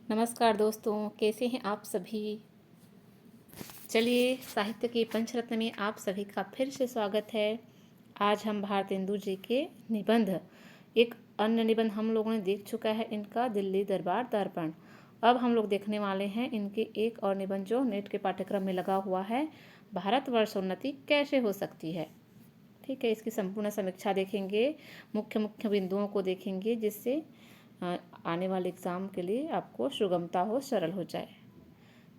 नमस्कार दोस्तों, कैसे हैं आप सभी। चलिए, साहित्य के पंचरत्न में आप सभी का फिर से स्वागत है। आज हम भारतेंदु जी के निबंध, एक अन्य निबंध हम लोगों ने देख चुका है इनका, दिल्ली दरबार दर्पण। अब हम लोग देखने वाले हैं इनके एक और निबंध जो नेट के पाठ्यक्रम में लगा हुआ है, भारतवर्षोन्नति कैसे हो सकती है। ठीक है, इसकी संपूर्ण समीक्षा देखेंगे, मुख्य मुख्य बिंदुओं को देखेंगे, जिससे आने वाले एग्ज़ाम के लिए आपको सुगमता हो, सरल हो जाए।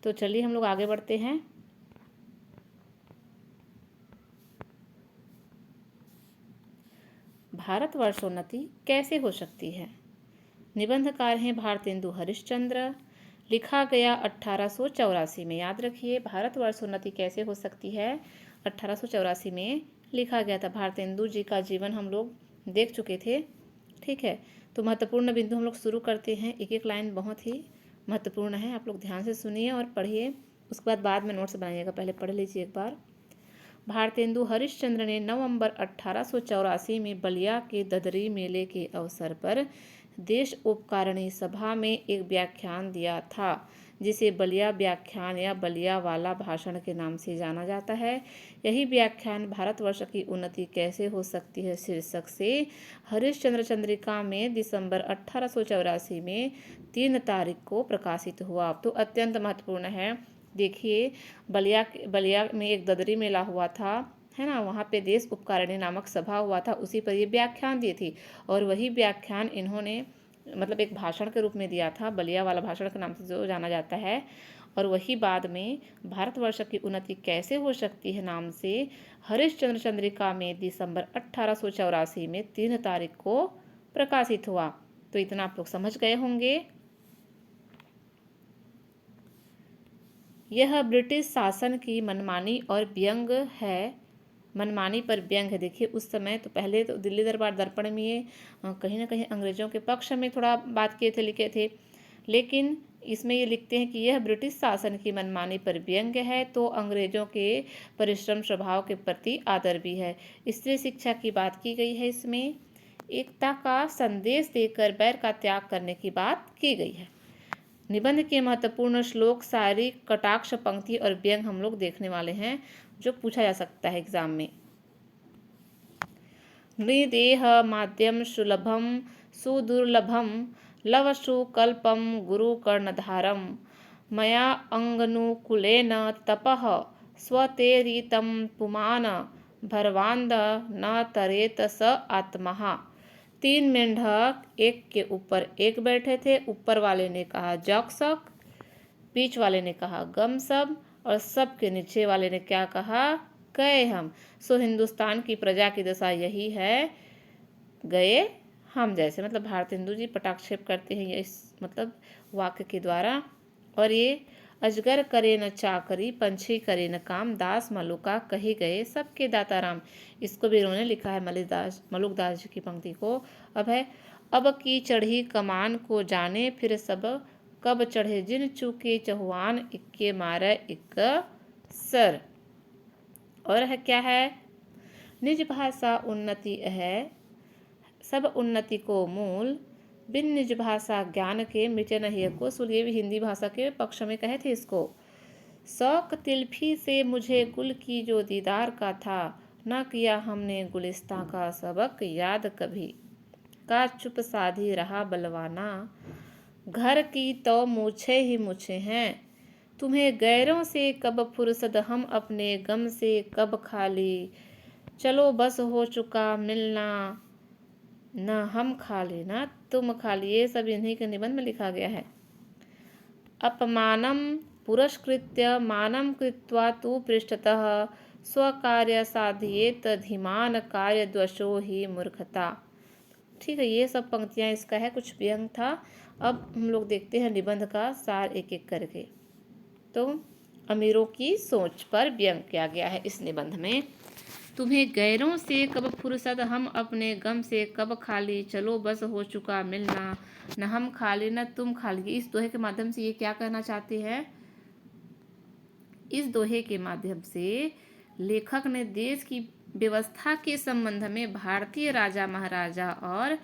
तो चलिए हम लोग आगे बढ़ते हैं। भारतवर्षोन्नति कैसे हो सकती है। निबंधकार हैं भारतेंदु हरिश्चंद्र। लिखा गया 1884 में। याद रखिए, भारतवर्षोन्नति कैसे हो सकती है, 1884 में लिखा गया था। भारतेंदु जी का जीवन हम लोग देख चुके थे। ठीक है, तो महत्वपूर्ण बिंदु हम लोग शुरू करते हैं। एक एक लाइन बहुत ही महत्वपूर्ण है, आप लोग ध्यान से सुनिए और पढ़िए। उसके बाद में नोट्स बनाइएगा, पहले पढ़ लीजिए एक बार। भारतेंदु हरिश्चंद्र ने नवंबर 1884 में बलिया के ददरी मेले के अवसर पर देश उपकारिणी सभा में एक व्याख्यान दिया था, जिसे बलिया व्याख्यान या बलिया वाला भाषण के नाम से जाना जाता है। यही व्याख्यान भारतवर्ष की उन्नति कैसे हो सकती है शीर्षक से हरिश्चंद्र चंद्रिका में दिसंबर 1884 में 3 तारीख को प्रकाशित हुआ। तो अत्यंत महत्वपूर्ण है। देखिए, बलिया में एक ददरी मेला हुआ था, है ना। वहाँ पे देश उपकारिणी नामक सभा हुआ था, उसी पर ये व्याख्यान दी थी। और वही व्याख्यान इन्होंने मतलब एक भाषण के रूप में दिया था, बलिया वाला भाषण के नाम से जो जाना जाता है। और वही बाद में भारतवर्ष की उन्नति कैसे हो सकती है नाम से हरिश्चंद्र चंद्रिका में दिसंबर 1884 में 3 तारीख को प्रकाशित हुआ। तो इतना आप लोग समझ गए होंगे। यह ब्रिटिश शासन की मनमानी और व्यंग है। मनमानी पर व्यंग है। देखिए, उस समय तो पहले तो दिल्ली दरबार दर्पण में ये कहीं ना कहीं अंग्रेज़ों के पक्ष में थोड़ा बात किए थे, लिखे थे। लेकिन इसमें ये लिखते हैं कि यह ब्रिटिश शासन की मनमानी पर व्यंग है, तो अंग्रेज़ों के परिश्रम स्वभाव के प्रति आदर भी है। स्त्री शिक्षा की बात की गई है इसमें। एकता का संदेश देकर बैर का त्याग करने की बात की गई है। निबंध के महत्वपूर्ण श्लोक, शायरी, कटाक्ष, पंक्ति और व्यंग हम लोग देखने वाले हैं, जो पूछा जा सकता है एग्जाम में। नृदेह माध्यम सुलभम सुदुर्लभम लवसुकल्पम गुरुकर्णधारम मया अंगनुकूलेन तपः स्वतेरितं पुमान भरवान्द न तरेत स आत्महा। 3 मेंढक एक के ऊपर एक बैठे थे। ऊपर वाले ने कहा जग सब, बीच वाले ने कहा गम सब, और सब के नीचे वाले ने क्या कहा, गए हम। सो हिंदुस्तान की प्रजा की दशा यही है, गए हम जैसे। मतलब भारतेंदु जी पटाक्षेप करते हैं ये इस मतलब वाक्य के द्वारा। और ये अजगर करे न चाकरी, पंछी करे न काम, दास मलुका कही गए सबके दाता राम। इसको भी इन्होंने लिखा है, मलुकदास जी की पंक्ति को। अब है, अब की चढ़ी कमान को जाने फिर सब कब चढ़े, जिन चूके चहुआन इक्के मारे इक्क सर। और है क्या है, निज भाषा उन्नति है सब उन्नति को मूल, बिन निज भाषा ज्ञान के मिटे नहीं को सूल। ये भी हिंदी भाषा के पक्ष में कहे थे इसको। शौक तिल्फी से मुझे गुल की जो दीदार का था, ना किया हमने गुलिस्तां का सबक याद कभी, का चुप साधी रहा बलवाना, घर की तो मूछे ही मूछे हैं, तुम्हें गैरों से कब फुर्सत, हम अपने गम से कब खाली, चलो बस हो चुका मिलना, न हम खा लेना तुम खा लिए। ये सब इन्हीं के निबंध में लिखा गया है। अपमानम पुरस्कृत्य मानम कृत्वा तु पृष्ठतः, स्वकार्य साधयेत धीमान कार्य द्वशो ही मूर्खता। ठीक है, ये सब पंक्तियां इसका है, कुछ व्यंग था। अब हम लोग देखते हैं निबंध का सार एक एक करके। तो अमीरों की सोच पर व्यंग किया गया है इस निबंध में। तुम्हें गैरों से कब फुर्सत, हम अपने गम से कब खाली, चलो बस हो चुका मिलना, न हम खाली न तुम खाली। इस दोहे के माध्यम से ये क्या कहना चाहते हैं, इस दोहे के माध्यम से लेखक ने देश की व्यवस्था के संबंध में भारतीय राजा महाराजा और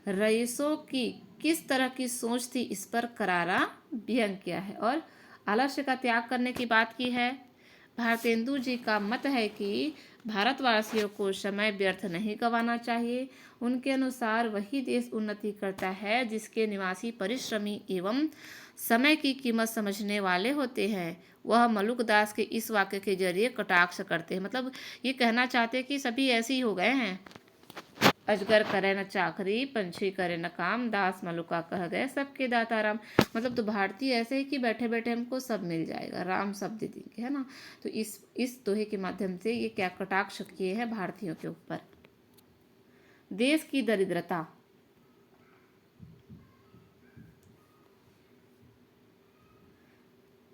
रईसों की किस तरह की सोच थी, इस पर करारा व्यंग किया है। और आलस्य का त्याग करने की बात की है। भारतेंदु जी का मत है कि भारतवासियों को समय व्यर्थ नहीं गंवाना चाहिए। उनके अनुसार वही देश उन्नति करता है जिसके निवासी परिश्रमी एवं समय की कीमत समझने वाले होते हैं। वह मलुकदास के इस वाक्य के जरिए कटाक्ष करते हैं, मतलब ये कहना चाहते हैं कि सभी ऐसे ही हो गए हैं। अजगर करे न चाकरी, पंछी करे न काम, दास मलुका कह गए सबके दाता राम। मतलब तो भारतीय ऐसे ही कि बैठे बैठे हमको सब मिल जाएगा, राम सब दे देंगे, है ना। तो इस दोहे के माध्यम से ये क्या कटाक्ष किए हैं भारतीयों के ऊपर। देश की दरिद्रता।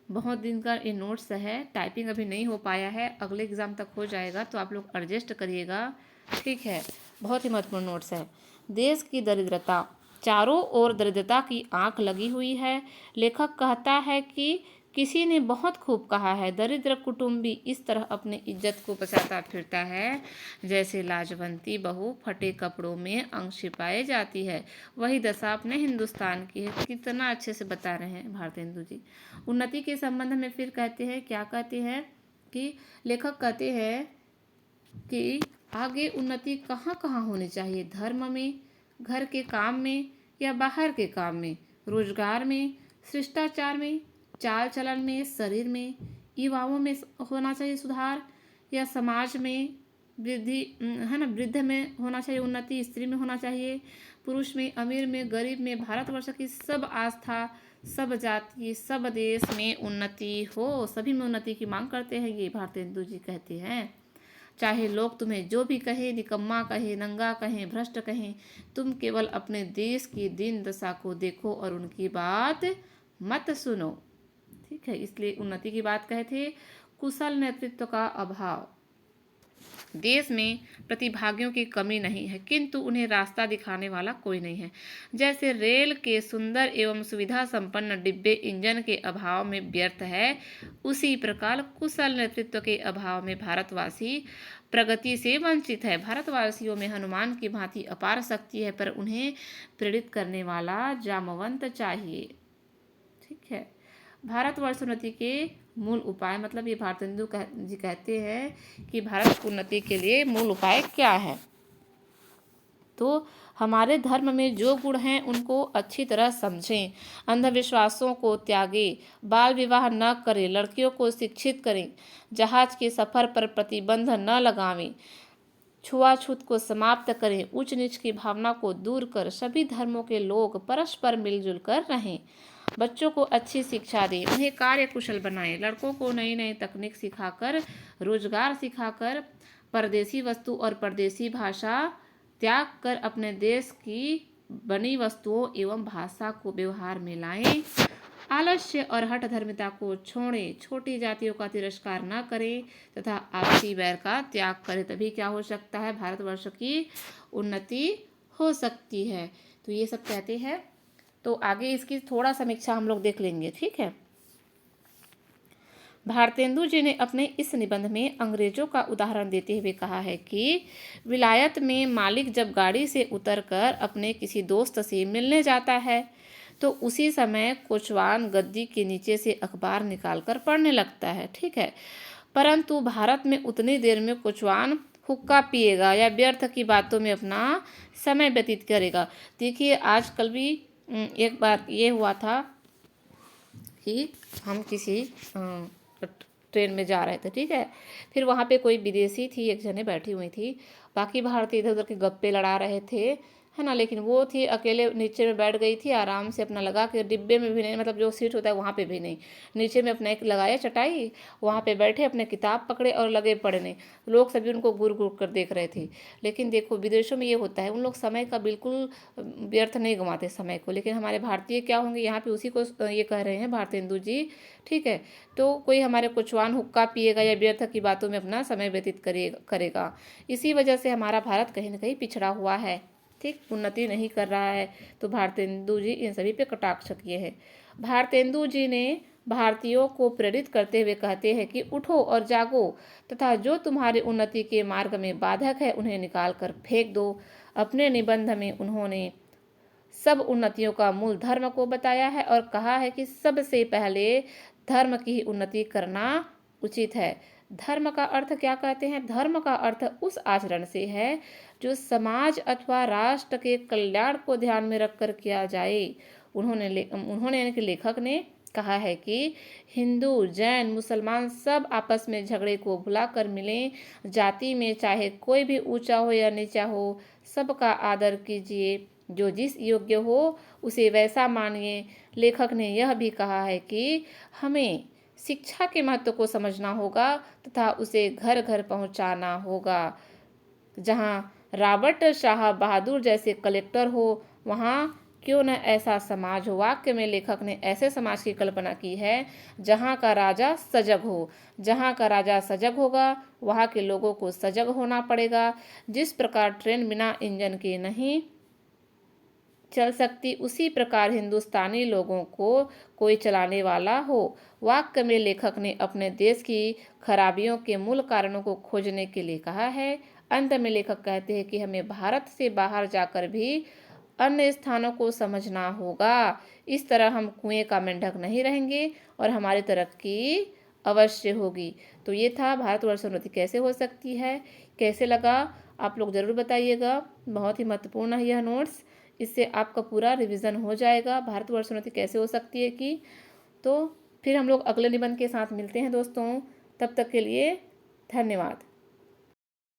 बहुत दिन का ये नोट्स है, टाइपिंग अभी नहीं हो पाया है, अगले एग्ज़ाम तक हो जाएगा, तो आप लोग एडजस्ट करिएगा, ठीक है। बहुत ही महत्वपूर्ण नोट्स है। देश की दरिद्रता। चारों ओर दरिद्रता की आंख लगी हुई है। लेखक कहता है कि किसी ने बहुत खूब कहा है, दरिद्र कुटुंबी इस तरह अपनी इज्जत को बचाता फिरता है जैसे लाजवंती बहू फटे कपड़ों में अंग छिपाए जाती है। वही दशा अपने हिंदुस्तान की है। कितना अच्छे से बता रहे हैं भारतेंदु जी। उन्नति के संबंध में फिर कहते हैं, क्या कहते हैं कि लेखक कहते हैं कि आगे उन्नति कहाँ कहाँ होनी चाहिए, धर्म में, घर के काम में या बाहर के काम में, रोजगार में, शिष्टाचार में, चाल चलन में, शरीर में, युवाओं में होना चाहिए सुधार, या समाज में वृद्धि, है ना, वृद्ध में होना चाहिए उन्नति, स्त्री में होना चाहिए, पुरुष में, अमीर में, गरीब में, भारतवर्ष की सब आस्था, सब जाति, सब देश में उन्नति हो, सभी में उन्नति की मांग करते हैं, ये भारतेंदु जी कहते हैं। चाहे लोग तुम्हें जो भी कहें, निकम्मा कहें, नंगा कहें, भ्रष्ट कहें, तुम केवल अपने देश की दीन दशा को देखो और उनकी बात मत सुनो, ठीक है। इसलिए उन्नति की बात कहे थे। कुशल नेतृत्व का अभाव। देश में प्रतिभागियों की कमी नहीं है, किंतु उन्हें रास्ता दिखाने वाला कोई नहीं है। जैसे रेल के सुंदर एवं सुविधा संपन्न डिब्बे इंजन के अभाव में व्यर्थ है, उसी प्रकार कुशल नेतृत्व के अभाव में भारतवासी प्रगति से वंचित है। भारतवासियों में हनुमान की भांति अपार शक्ति है, पर उन्हें प्रेरित करने वाला जामवंत चाहिए, ठीक है। भारतवर्ष उन्नति के मूल उपाय, मतलब ये भारतेंदु जी कहते हैं कि भारत उन्नति के लिए मूल उपाय क्या है। तो हमारे धर्म में जो गुण हैं उनको अच्छी तरह समझें, अंधविश्वासों को त्यागें, बाल विवाह न करें, लड़कियों को शिक्षित करें, जहाज के सफ़र पर प्रतिबंध न लगावें, छुआछूत को समाप्त करें, ऊंच नीच की भावना को दूर कर सभी धर्मों के लोग परस्पर मिलजुल कर रहें, बच्चों को अच्छी शिक्षा दें, उन्हें कार्य कुशल बनाएं, लड़कों को नई नई तकनीक सिखाकर, रोजगार सिखाकर, परदेसी वस्तु और परदेसी भाषा त्याग कर अपने देश की बनी वस्तुओं एवं भाषा को व्यवहार में लाएं, आलस्य और हठ धर्मिता को छोड़ें, छोटी जातियों का तिरस्कार न करें तथा आपसी वैर का त्याग करें, तभी क्या हो सकता है, भारतवर्ष की उन्नति हो सकती है। तो ये सब कहते हैं। तो आगे इसकी थोड़ा समीक्षा हम लोग देख लेंगे, ठीक है। भारतेंदु जी ने अपने इस निबंध में अंग्रेजों का उदाहरण देते हुए कहा है कि विलायत में मालिक जब गाड़ी से उतरकर अपने किसी दोस्त से मिलने जाता है तो उसी समय कोचवान गद्दी के नीचे से अखबार निकालकर पढ़ने लगता है, ठीक है। परंतु भारत में उतनी देर में कोचवान हुक्का पिएगा या व्यर्थ की बातों में अपना समय व्यतीत करेगा। देखिए आजकल भी एक बार ये हुआ था कि हम किसी ट्रेन में जा रहे थे, ठीक है। फिर वहाँ पे कोई विदेशी थी, एक जने बैठी हुई थी, बाकी भारतीय इधर उधर के गप्पे लड़ा रहे थे, है ना, लेकिन वो थी अकेले नीचे में बैठ गई थी, आराम से अपना लगा के, डिब्बे में भी नहीं, मतलब जो सीट होता है वहाँ पे भी नहीं, नीचे में अपना एक लगाया चटाई, वहाँ पे बैठे अपने किताब पकड़े और लगे पढ़ने। लोग सभी उनको घूर घूर कर देख रहे थे। लेकिन देखो विदेशों में ये होता है, उन लोग समय का बिल्कुल व्यर्थ नहीं गंवाते समय को, लेकिन हमारे भारतीय क्या होंगे, यहाँ पे उसी को ये कह रहे हैं भारतेंदु जी, ठीक है। तो कोई हमारे कुचवान हुक्का पिएगा या व्यर्थ की बातों में अपना समय व्यतीत करेगा। इसी वजह से हमारा भारत कहीं ना कहीं पिछड़ा हुआ है, ठीक, उन्नति नहीं कर रहा है। तो भारतेंदु जी इन सभी पे कटाक्ष किए हैं। भारतेंदु जी ने भारतीयों को प्रेरित करते हुए कहते हैं कि उठो और जागो तथा जो तुम्हारे उन्नति के मार्ग में बाधक है उन्हें निकाल कर फेंक दो। अपने निबंध में उन्होंने सब उन्नतियों का मूल धर्म को बताया है और कहा है कि सबसे पहले धर्म की ही उन्नति करना उचित है। धर्म का अर्थ क्या कहते हैं? धर्म का अर्थ उस आचरण से है जो समाज अथवा राष्ट्र के कल्याण को ध्यान में रखकर किया जाए। उन्होंने यानी कि लेखक ने कहा है कि हिंदू, जैन, मुसलमान सब आपस में झगड़े को भुलाकर मिलें। जाति में चाहे कोई भी ऊंचा हो या नीचा हो, सबका आदर कीजिए। जो जिस योग्य हो उसे वैसा मानिए। लेखक ने यह भी कहा है कि हमें शिक्षा के महत्व को समझना होगा तथा उसे घर घर पहुंचाना होगा। जहां रॉबर्ट शाह बहादुर जैसे कलेक्टर हो, वहां क्यों न ऐसा समाज हो। वाक्य में लेखक ने ऐसे समाज की कल्पना की है जहां का राजा सजग हो। जहां का राजा सजग होगा वहां के लोगों को सजग होना पड़ेगा। जिस प्रकार ट्रेन बिना इंजन के नहीं चल सकती, उसी प्रकार हिंदुस्तानी लोगों को कोई चलाने वाला हो। वाक्य में लेखक ने अपने देश की खराबियों के मूल कारणों को खोजने के लिए कहा है। अंत में लेखक कहते हैं कि हमें भारत से बाहर जाकर भी अन्य स्थानों को समझना होगा। इस तरह हम कुएं का मेंढक नहीं रहेंगे और हमारी तरक्की अवश्य होगी। तो ये था भारतवर्ष उन्नति कैसे हो सकती है। कैसे लगा आप लोग ज़रूर बताइएगा। बहुत ही महत्वपूर्ण है यह नोट्स। इससे आपका पूरा रिवीजन हो जाएगा भारतवर्ष उन्नति कैसे हो सकती है कि। तो फिर हम लोग अगले निबंध के साथ मिलते हैं दोस्तों। तब तक के लिए धन्यवाद।